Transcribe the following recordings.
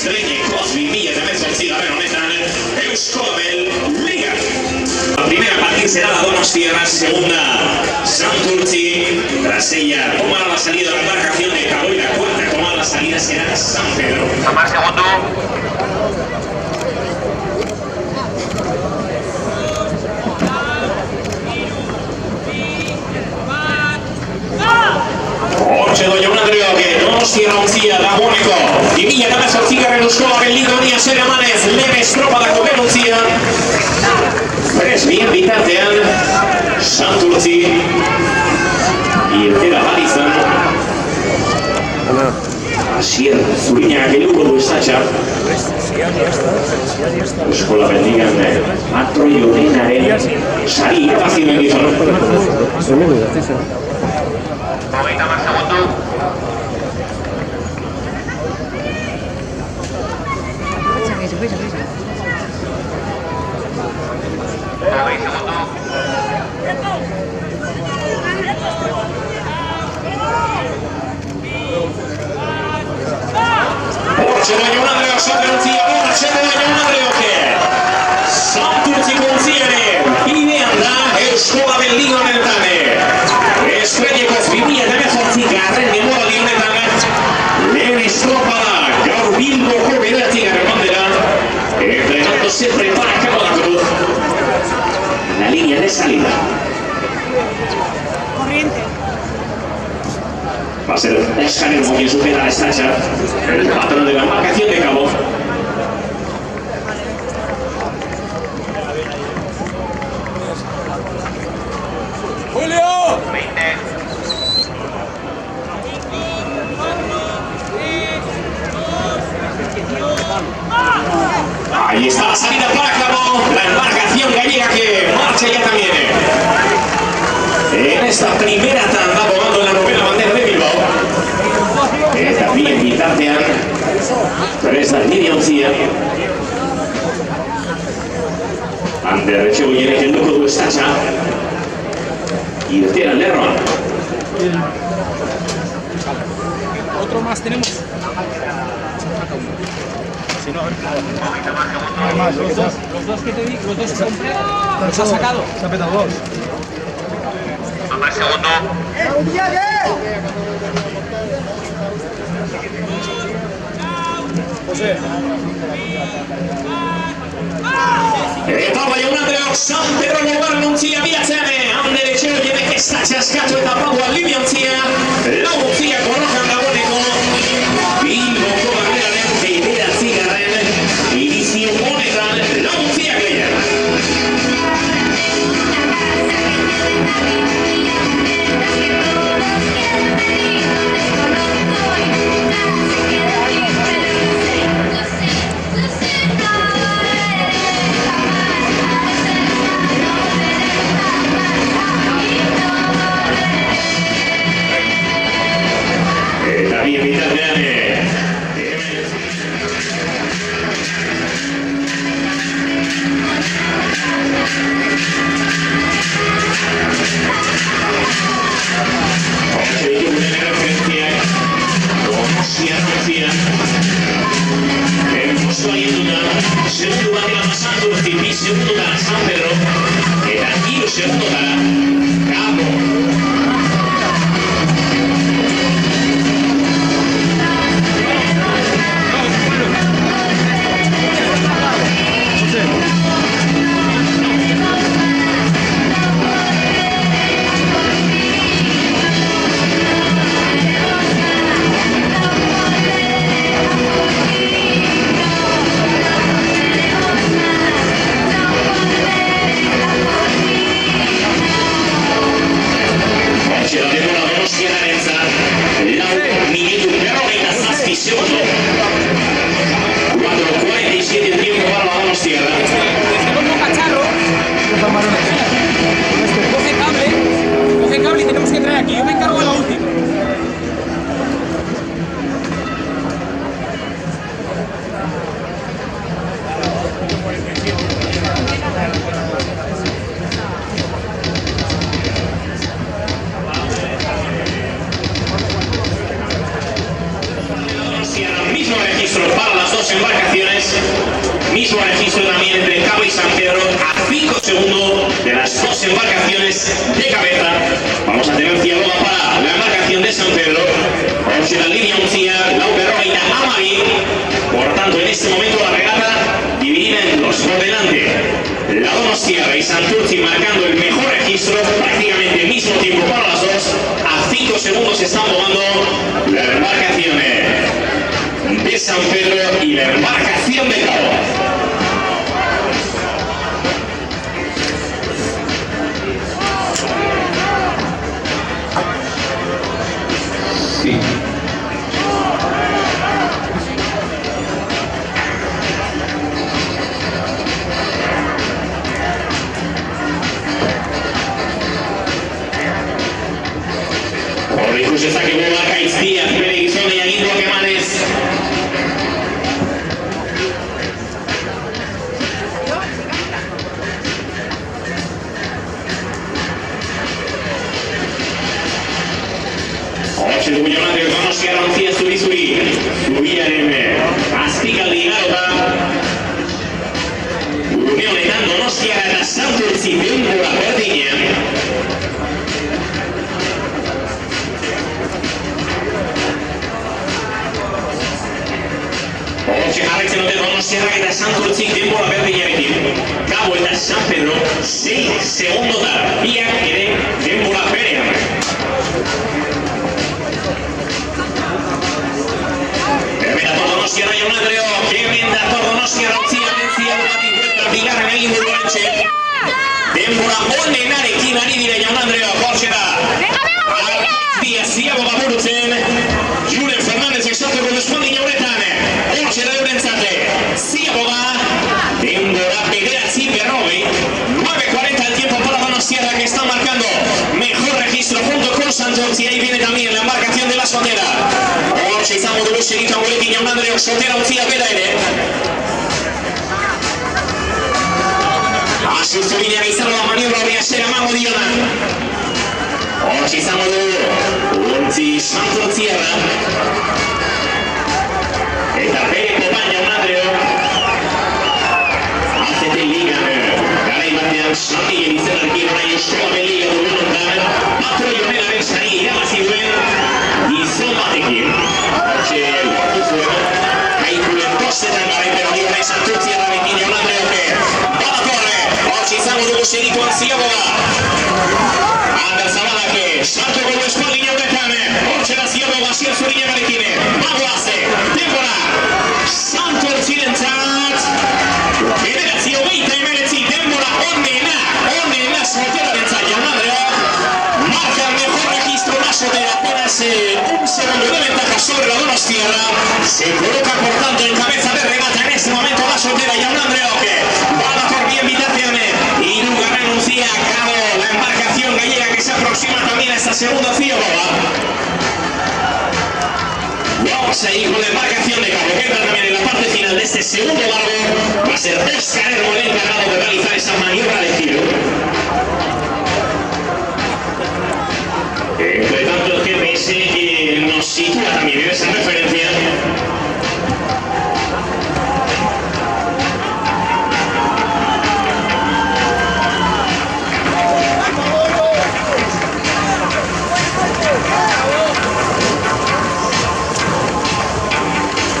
Estreñekoz 2008 honetan Euskolabel Liga. La primera partida será la Donostia, segunda Santurtzi. Tras ella tomar la salida la embarcación de Cabo y la cuarta tomar la salida será San Pedro. Tomar segundo. Jaun Andreok, Donostia ontzia dagoeneko 2008 Euskolabel Liga honia zer emanez lehen estropadako benontzia. Bien bitartean Santurtzi irtera balizan Asier Zuriñak helduko du estatxa Euskolabel Ligan patroi honenaren sari irabazien gizon. Jaun Andreok Santurtzia Jaun Andreok Santurtzi kontziaren bidean da Euskolabel Liga honetan Estreñekoz 2008 garren demoraldi honetan lehen estropada gaur Bilboko bederatzigarren bandera entrenándose prepara Cabo da Cruz la línea de salida. Va a ser Escanero quien supera a Estacha, el patrón de la embarcación de Cabo. ¡Julio! 20. Ahí está la salida para Cabo, la embarcación gallega que marcha ya también. En esta primera tanda volando en la novena bandera de Bilbao. También bitartean Teresa Lidia ontzia. Ander Etxegoienek helduko du estatxa. Irtera lerroan. Otro más tenemos. Si no, no hay más. Los dos que te di, los dos que compré, los ha sacado. Se ha petado dos. Tomar segundo. José. Eta Jaun Andreok San Pedro Logarren ontzia bilatzen. Ander Etxegoienek estatxa eskatu eta Pabua Libia ontzia. Lau ontzia korrokan dagoeneko. Bilboko banderaren bederatzigarren edizio honetan lau ontziak lehen. Donostia y Santurtzi marcando el mejor registro, prácticamente el mismo tiempo para las dos. A 5 segundos están volando la embarcación de San Pedro y la embarcación de Cabo. Sí. Incluso está que vuelva Kais Díaz, Benedicción y Aguindo Quemanes. Oče Dubuljomandre, Donostia, Roncia, Zuri, Zubiaren, Azpikaldi Garota. Une honetan Donostia eta Santurtzi denbora berdinean. Hortxe jarraitzen dute Donostiarrak eta Santurtzik denbora berdinarekin. Cabo eta San Pedro 6 segundotar, biak ere denbora berean. Hemen dator Donostiarra Jaun Andreok, hemen dator Donostiarra utzia bentzia dugatik buelta bigarren egin bururantxe. Denbora onenarekin ari dire Jaun Andreok, hortxe da. Díaz Ziaboga burutzen, Julen Fernández esateko despondi jauretan. Hortxe da eurentzate, Ziaboga, denbora bederatzi berrogei, 9:40 el tiempo para Donostiarra que está marcando mejor registro junto con Santurtzi. Ahí viene también la embarcación de la Sotera. Hortxe izango dugu segituan gurekin Jaun Andreok, Sotera utzia bera ere. Asustzu bidean izango da maniobra hori asera emango dionan. Hortxe izango dugu Untzi Santurtziarra. Eta bere kopan Jaun Andreok. ACT Ligan, garai batean San Miguel izenarkin orain Eskola Liga dugun ondan, patroi honenaren sari irabazi duen gizon batekin. Hortxe lortu zuen, kaikulen postetan garaipera hori orain Santurtziarrarekin Jaun Andreok. Badatorre, hortxe izango dugu segituan Ziaboga. Ander Zabalake, salto golu espaldi jauretan, hortxe da Ziaboga zier zuriñagarekin. Bagoaze, denbora, Santurtzirentzat, bederatzi hogeita emeretzi, denbora onena Soterarentzat Jaun Andreok. Marca el mejor registro la Sotera, apenas un segundo de ventaja sobre la Donostiarra. Se coloca por tanto en cabeza de regata en este momento la Sotera Jaun Andreok. Van a por bien Vitaciane y Luga renuncia a Cabo, la embarcación gallega que se aproxima también a esta segunda Ziaboga. Vamos a ir con la embarcación de Cabo, que entra también en la parte final de este segundo largo. Va a ser Óscar Hermo el encargado de realizar esa maniobra de giro. Entre tanto el GPS que nos sitúa también en esa referencia.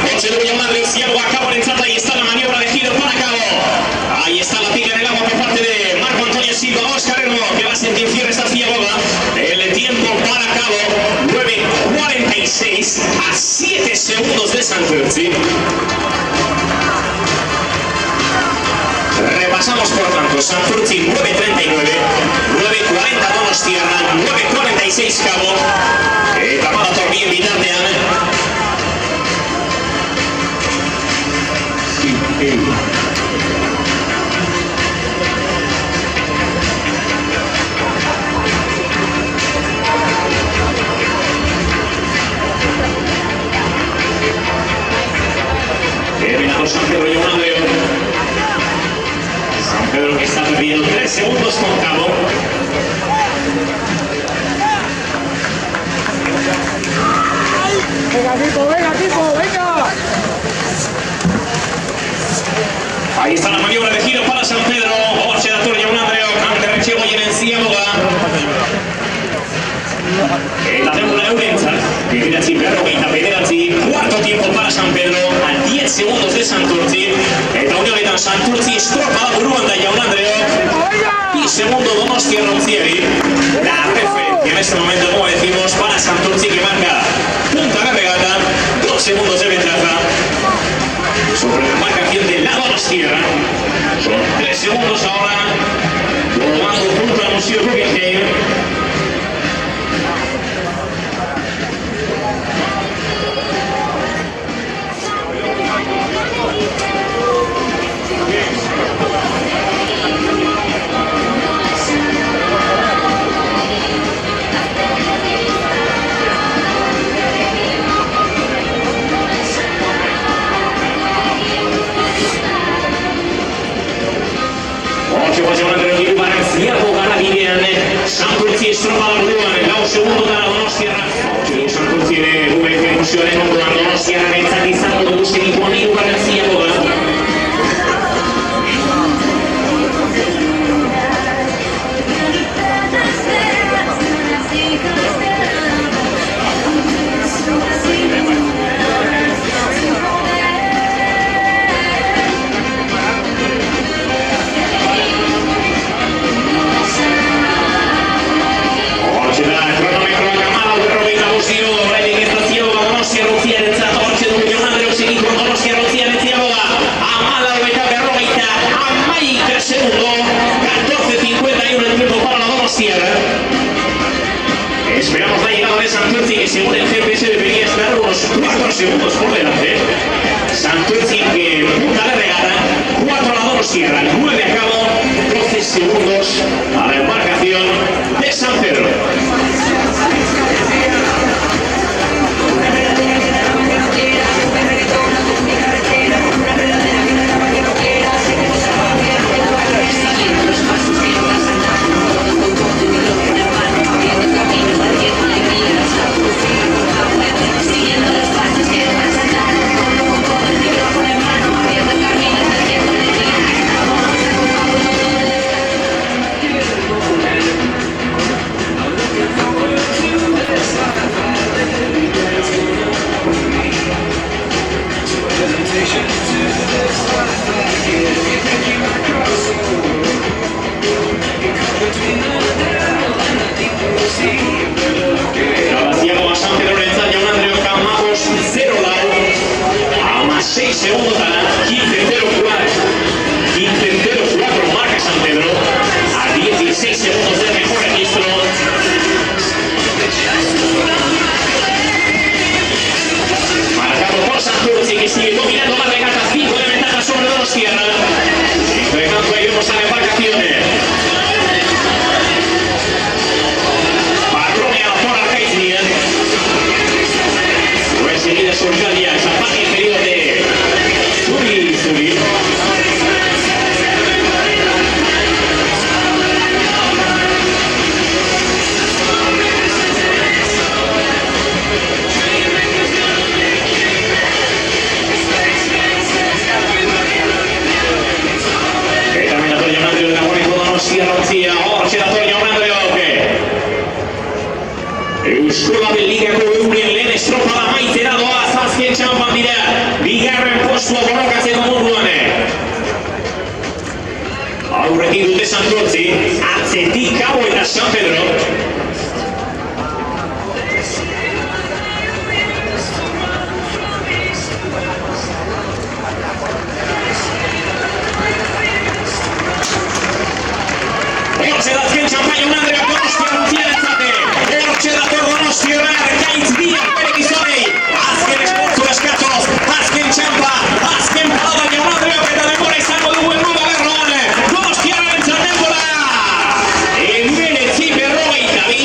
Hortxe dugu Jaun Andreok, Ziaboga Cabo entrada, ahí está la maniobra de giro para Cabo. Ahí está la pica en el agua por parte de Marco Antonio Silva. Óscar Hermo que va a sentir cierre esta Ziaboga. El tiempo para Cabo, 9:46 a 7 segundos de Santurtzi. Repasamos por tanto, Santurtzi 9:39, 9:40 Donostiarra, 9:46 Cabo. Tapada por bien Vitaciane. Terminado San Pedro Jaun Andreok. San Pedro que está perdiendo 3 segundos con Cabo. Venga, tipo, venga. Ahí está la maniobra de giro para San Pedro. Hortxe dator Jaun Andreok, ante Retxego jenen Ziaboga. Eta denbora eurentzat, bederatzi berrogeita bederatzi, cuarto tiempo para San Pedro, a 10 segundos de Santurtzi. Eta une honetan Santurtzi estropa buruan da Jaun Andreok. Y segundo Donostia Roncieri. La referencia en este momento, como decimos, para Santurtzi, que marca punta de regata, 2 segundos de ventaja sobre la marcación de la Donostia. Son 3 segundos ahora, volando junto al Museo Guggenheim. Santurtzi estropa orduan, lau segundo dara Donostiarra. Santurtzi ere Guggenheim museoaren ondoan Donostiarra entzat izango dugu segituan hirugarren ziago da. Esperamos la llegada de Santurtzi, que según el GPS debería estar unos 4 segundos por delante. Santurtzi que punta de regata, 4 a la Donostia, 9 a cabo, 12 segundos a la embarcación de San Pedro. Euskola Ligako euren lehen estropada maitera doa zazpien txampan dira, bigarren postua borrokatzeko moduan. Aurretik dute Santurtzi, atzetik Cabo eta San Pedro. Hortxe da azken txampan Jaun Andreok Donostia Ronciarentzate. Hortxe da Donostia gaitz biak bere gizonei. Azken esfortzu eskatoz, azken txampa, azken palada Jaun Andreok eta denbora izango dugu helburu lerroan. Donostiarentzat denbora. 19:40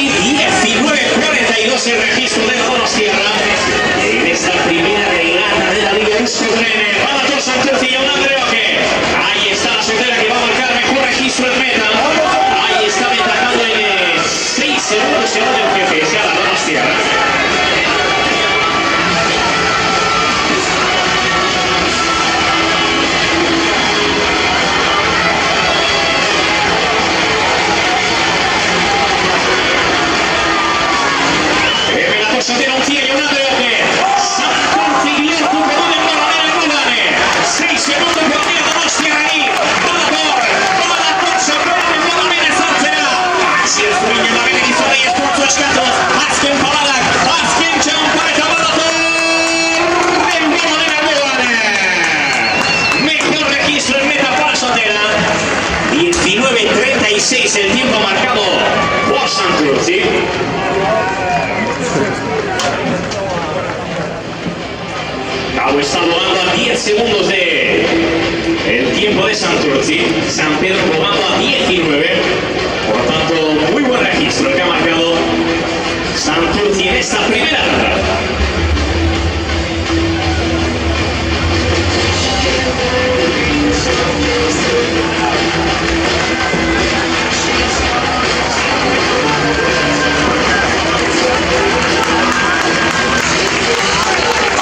esta primera.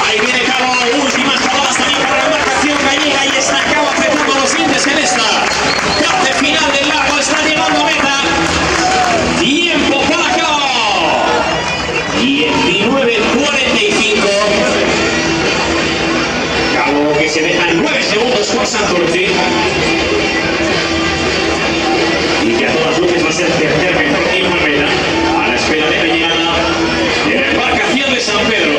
Ahí viene Cabo, últimas paradas también para la embarcación gallega y está Cabo apretando los dientes en esta parte final del largo, está llegando a meta. Tiempo para Cabo. 19:45. Cabo que se deja en 9 segundos por Santurce. Y que a todas luces va a ser tercer mejor tiempo en meta. A la espera de la llegada de la embarcación de San Pedro.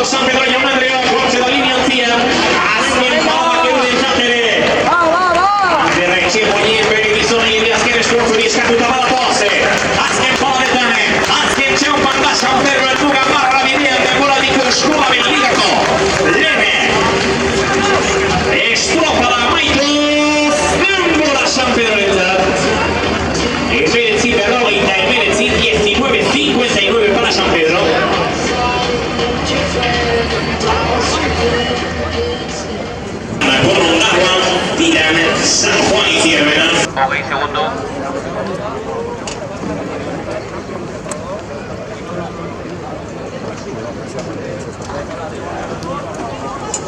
San Pedro y Andrea, corse la línea ancía, asken pala che vuole giacere. De Recebo niente, di sono gli aschere scorso di scaduta palla posse. Asken pala letane, asken c'è un panda San Pedro e Luca Marra viviente, quella di Scuola Bellicaco. Leme. Estropa la Maito, stimbola San Pedro e Venezzi per Lolita e Venezzi 19:59 para San Pedro. Con un agua, tiran San Juan y Ciervena. Ok, segundo.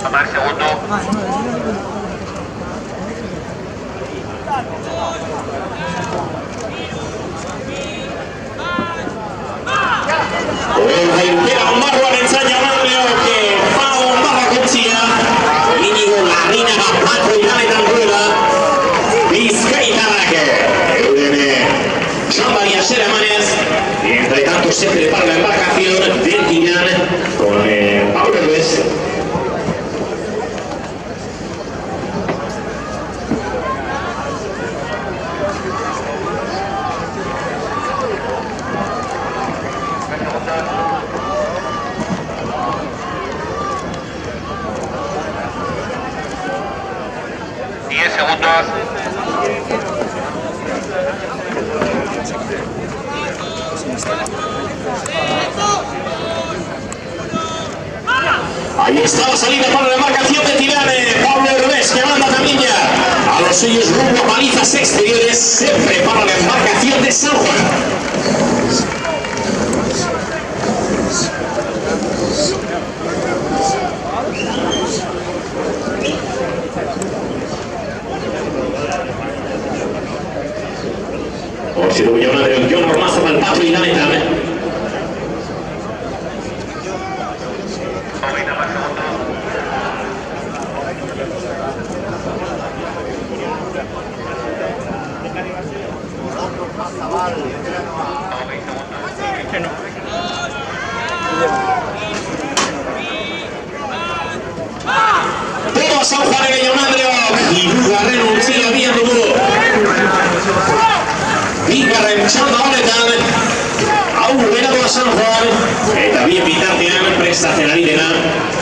Amar segundo. Intera un barro all'ensaglia Manlio che fa un barro con sia. Inigo la rina va patro in ale d'Anguilla. Vizcaitarraque. Eudeme. Jean-Marie Seremanes. Entre tanto se prepara la embarcación del Tiran con Pablo Luis. Ahí estaba saliendo para la embarcación de Tirane, Pablo Herbés, que manda también ya a los suyos rumbo a palizas exteriores, se prepara la embarcación de San Juan. Oggi dobbiamo andare un giorno ormai per il patto di Danetane. Todo a San Juan de Andrea y Luga renuncia viendo duro. Viga remchando a Oletan, aún venado a San Juan, e también Vitartean presta la lidera,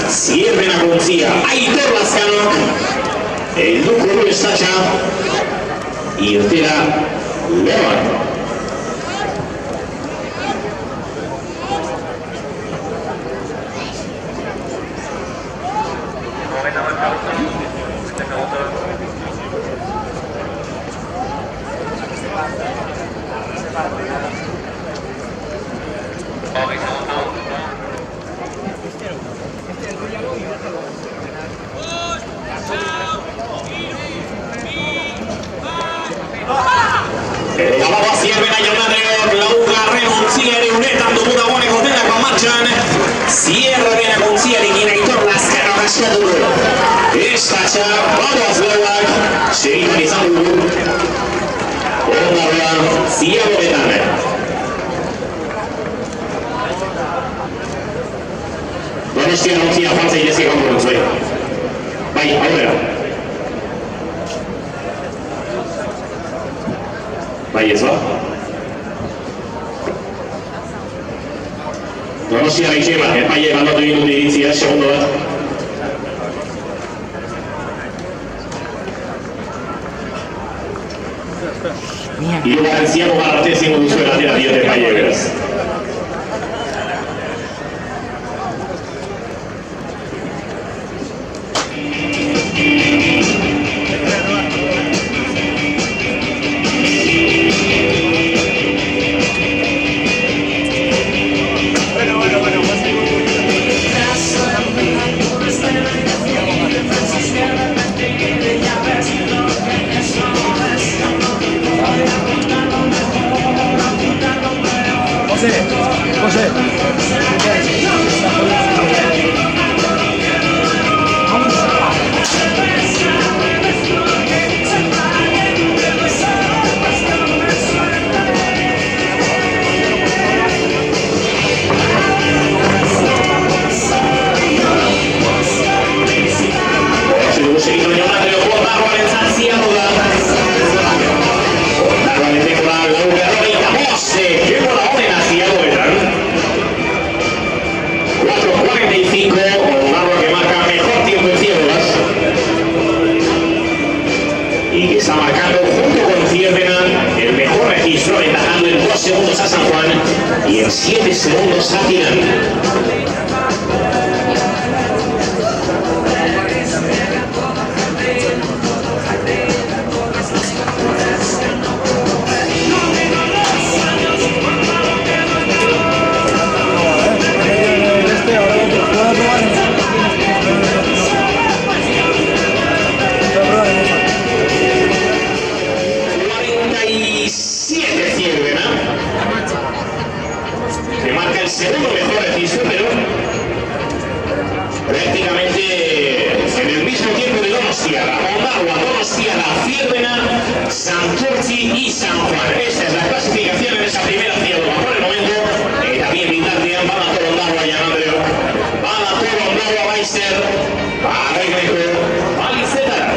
sirve la conocía, Aitor Lascano, el Duco Luis Tacha y Ortega León. La baba sirve a Ionadreo, la Uga renuncia a Reunetando una buona cordena con Marchan, cierra viene a consigliare chi ne ritorna a scala casciatore. E Stacia, vado a Slovak, si rimane Samu, Omarla, Donostia ontzia faltza idezi gaur zuen. Bai, aurrera. Bai, ez ba? Donostia gaitxe bat, epaile bandatu egin dut iritzia, segundo bat. Hirugarren ziago garrate ezingo duzuen atera diote epaile beraz. José. Y que está marcando junto con Ciervena el mejor registro, ventajando en 2 segundos a San Juan y en 7 segundos a Tirán. El segundo mejor registro, pero prácticamente en el mismo tiempo de Donostiarra, Ondarroa, Donostiarra, Ciervena, Santurtzi y San Juan. Esta es la clasificación en esa primera ciudad. Por el momento, también Vitartian, van a por Ondarroa y Andreu, van a por Ondarroa Meister, Arregneco, Valicetara.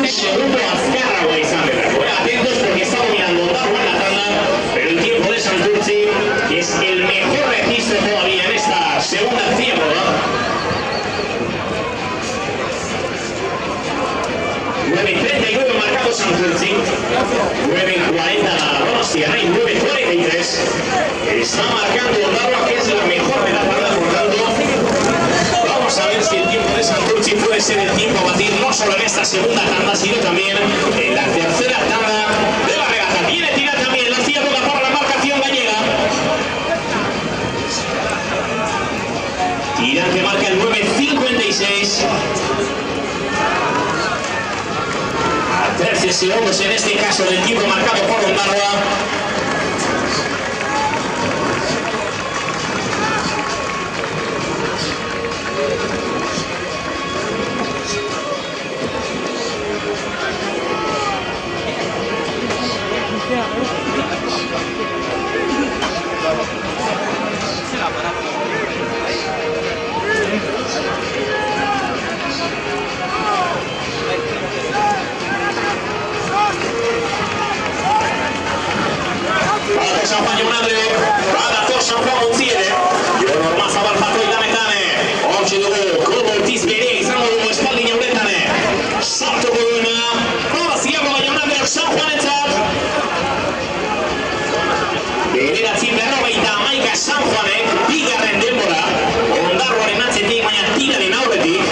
Segundo Azkarragoa izan dela. Atentos porque estamos mirando Ondarroa en la tanda, pero el tiempo de Santurtzi es el mejor registro todavía en esta segunda ciébola. 9:39 marcados Santurtzi. 9:40 la Donostiarra y 9:43. Está marcando Ondarroa, que es la mejor de la tanda, por tanto. Vamos a ver si el tiempo de Santurtzi puede ser el tiempo a batir, no solo en esta segunda tanda, sino también en la tercera tanda de la regata. Viene tirar también la Ciéboga por la marcación gallega. Tirante marca el 9:56. A 13 segundos en este caso del tiempo marcado por Ondarroa. San Juan Jaunandre, badator San Juan Ontziere, Jon Ormazabal Patroi Dametane, hortxe dugu, Koldo Ortiz bere izango dugu espaldin jauretane, sartuko duena, Proba Ciéboga Jaunandre San Juanentzat, bederatzi 51 San Juanek, bigarren denbora, Ondarroaren atzetik, baina tiraren aurretik.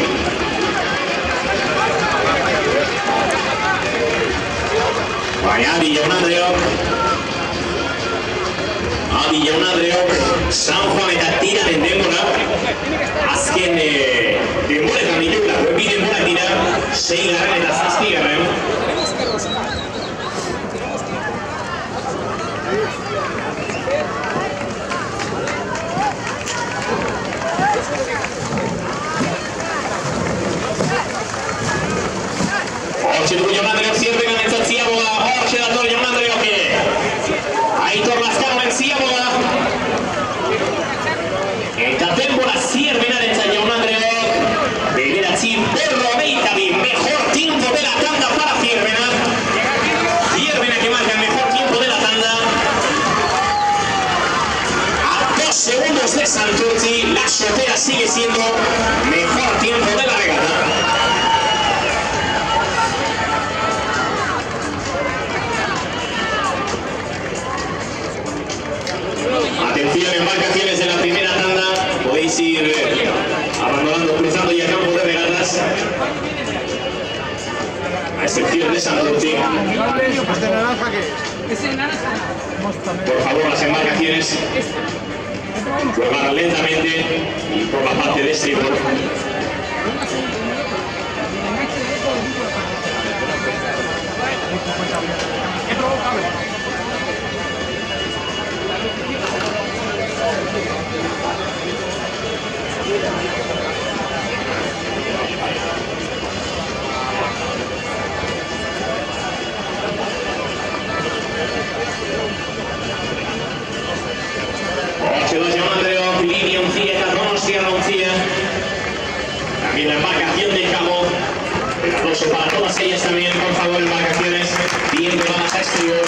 Baina Adi Jaunandreok, San Juan eta tiraren denbora, azken denboretan ditugula, bi denborak dira, 6. eta 7. Hortxe dugu Jaunandreok zierbekan entzat Ciéboga, hortxe dator Jaunandreok, Aitor Lazkaroren Ciéboga. Eta denbora zierbenaren entzat Jaunandreok, bederatzi 42, mejor tiempo de la tanda para Zierbena. Zierbena que marca el mejor tiempo de la tanda. A 2 segundos de Santurtzi, la Sotera sigue siendo mejor tiempo de la regata. Atención, embarcaciones de la primera tanda, podéis ir abandonando, cruzando ya campo de regatas, a excepción de Santurtzi. Por favor, las embarcaciones juegan lentamente y por la parte de estribor. Jaunandreok, línea Ontziere eta Donostiarra Ontziere. También la embarcación de Cabo. El aplauso para todas ellas también, por favor, embarcaciones bien llevadas a estribor.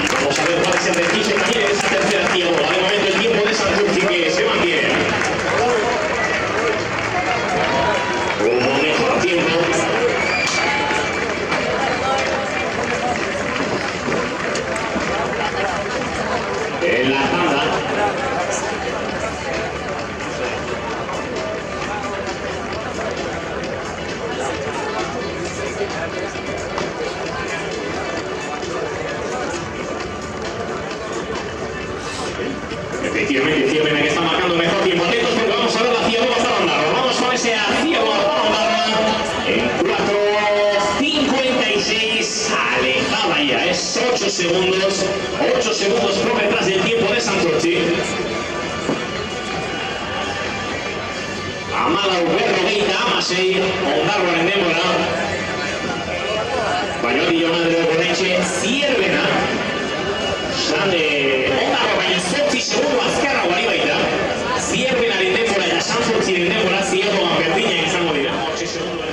Y vamos a ver cuál es el beneficio también en esa tercera Ciéboga. De momento el tiempo de Santurtzi que se mantiene. Un mejor tiempo. En la tanda. Efectivamente, Zierbena que está marcando mejor tiempo. Atentos porque vamos a ver la Ciéboga para Ondarroa. Vamos con ese Ciéboga para Ondarroa en 4:56. Alejada ya, es 8 segundos. 8 segundos por detrás del tiempo de Santurtzi. Amalau berrogeita hamasei, Ondarroaren denbora. Baina Adi Jaunandreok oraintxe Zierbena. Ondarroa baina 8 segundo azkarrago ari baita. Zierbenaren denbora eta Santurtziren denbora Ciébogan berdinak izango dira. 8 segundo.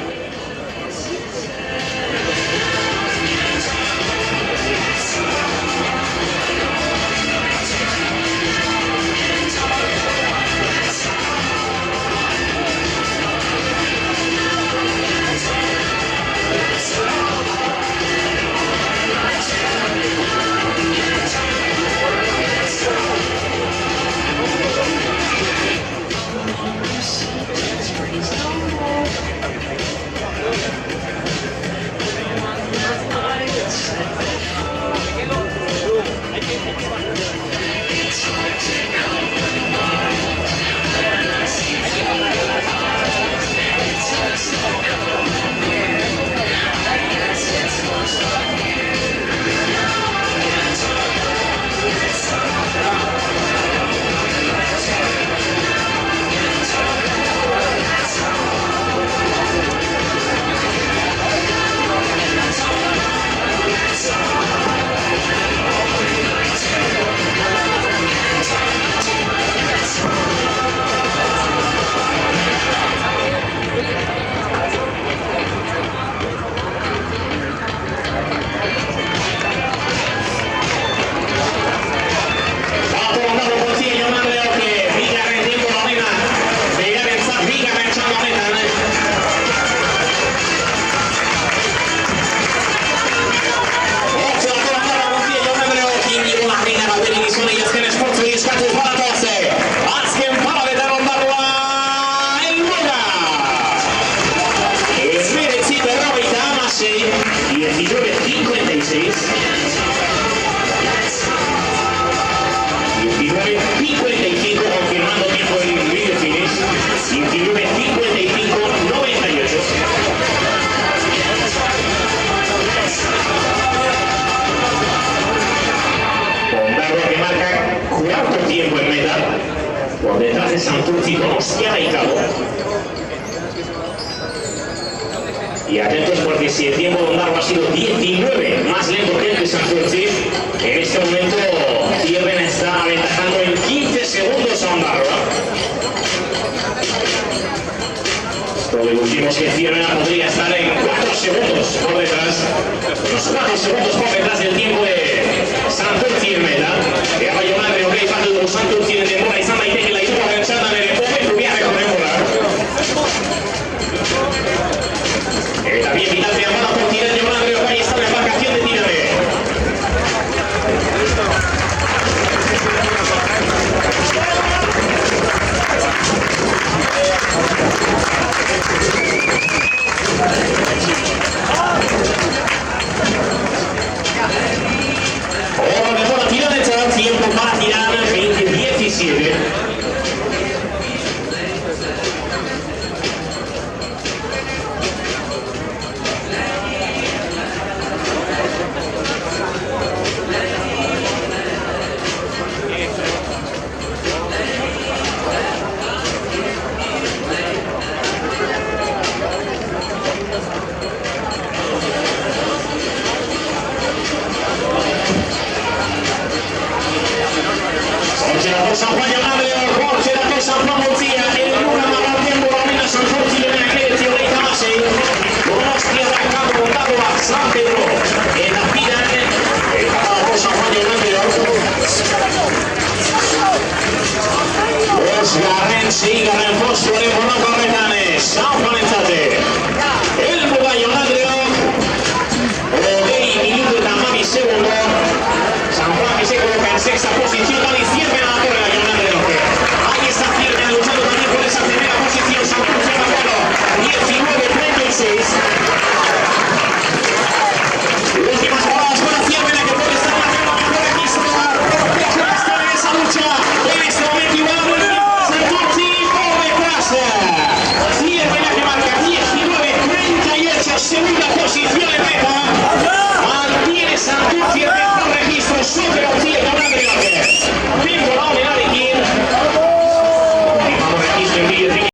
Por detrás de Santurci, Donostia y Cabo. Y atentos porque si el tiempo de Ondarroa ha sido 19 más lento que el de Santurci, en este momento Ciervena está aventajando en 15 segundos a Ondarroa. Decimos que Ciervena podría estar en 4 segundos por detrás, unos 4 segundos por detrás del tiempo de Santurci en meta. Que ha fallado madre, ok, fatto dello Santurci en demora y Santa Ite che la aiuta a pensare nelle bombe e Rubiane conmemora. También Vidal de Amada por Tirane, madre, ok, está la embarcación de Tirane. Ahora mejor a Tirane, tiempo para Tirane, 20-17. San Juan llamable Jorge da San Juan Moncilla en una mala tiempo domina Santurci de Menacrezio de Itamase Donostia de Cabo Bondado a San Pedro en la fila el por San Juan llamable los Garren sí, Garren Fosforo